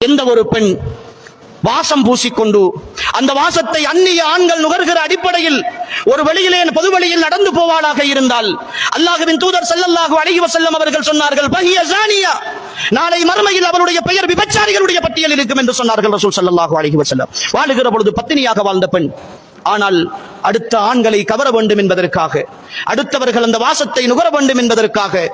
எந்த ஒரு பெண் வாசம் பூசிக்கொண்டு அந்த வாசத்தை அந்நிய ஆண்கள் நுகர்கிற அடிப்படையில் ஒரு வெளியிலே பொது வழியில் நடந்து போவாளாக இருந்தால் அல்லாஹ்வின் தூதர் ஸல்லல்லாஹு அலைஹி வஸல்லம் அவர்கள் சொன்னார்கள் பஹிய ஜானியா, நாளை மறுமையில் அவளுடைய பெயர் விபச்சாரிகளுடைய பட்டியலில் இருக்கும் என்று சொன்னார்கள் ரசூல் ஸல்லல்லாஹு அலைஹி வஸல்லம். வாழுகிற பொழுது பத்தினியாக வாழ்ந்த பெண், ஆனால் அடுத்த ஆண்களை கவர வேண்டும் என்பதற்காக, அடுத்தவர்கள் அந்த வாசத்தை நுகர வேண்டும் என்பதற்காக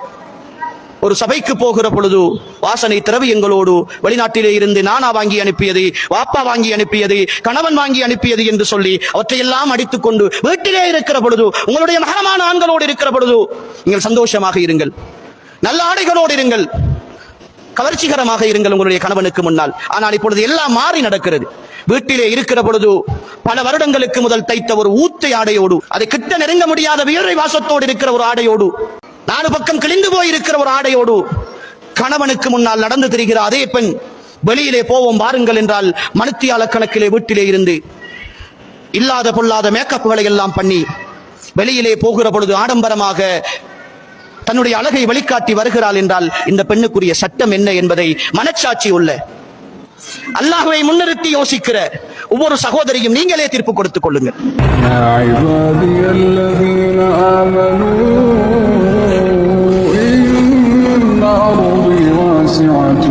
ஒரு சபைக்கு போகிற பொழுது வாசனை திரவியங்களோடு வெளிநாட்டிலே இருந்து நானா வாங்கி அனுப்பியது, வாப்பா வாங்கி அனுப்பியது, கணவன் வாங்கி அனுப்பியது என்று சொல்லி அவற்றையெல்லாம் அடித்துக் கொண்டு வீட்டிலே இருக்கிற பொழுது, உங்களுடைய மகரமான ஆண்களோடு இருக்கிற பொழுது நீங்கள் சந்தோஷமாக இருங்கள், நல்ல ஆடைகளோடு இருங்கள், கவர்ச்சிகரமாக இருங்கள் உங்களுடைய கணவனுக்கு முன்னால். ஆனால் இப்பொழுது எல்லாம் மாறி நடக்கிறது. வீட்டிலே இருக்கிற பொழுது பல வருடங்களுக்கு முதல் தைத்த ஒரு ஊத்தை ஆடையோடு, அதை கிட்ட நெருங்க முடியாத வீரை வாசத்தோடு இருக்கிற ஒரு ஆடையோடு, 4 பக்கம் கிழிந்து போய் இருக்கிற ஒரு ஆடையோடு கணவனுக்கு முன்னால் நடந்து திரிகிற அதே பெண் வெளியிலே போவோம் வாருங்கள் என்றால் மணித்தியால கணக்கிலே வீட்டிலே இருந்து இல்லாத பொல்லாத மேக்கப்புகளை எல்லாம் பண்ணி வெளியிலே போகிற பொழுது ஆடம்பரமாக தன்னுடைய அழகை வெளிக்காட்டி வருகிறாள் என்றால் இந்த பெண்ணுக்குரிய சட்டம் என்ன என்பதை மனச்சாட்சி உள்ள அல்லாஹ்வை முன்னிறுத்தி யோசிக்கிற ஒவ்வொரு சகோதரியும் நீங்களே தீர்ப்பு கொடுத்துக் கொள்ளுங்கள். أرضي واسعة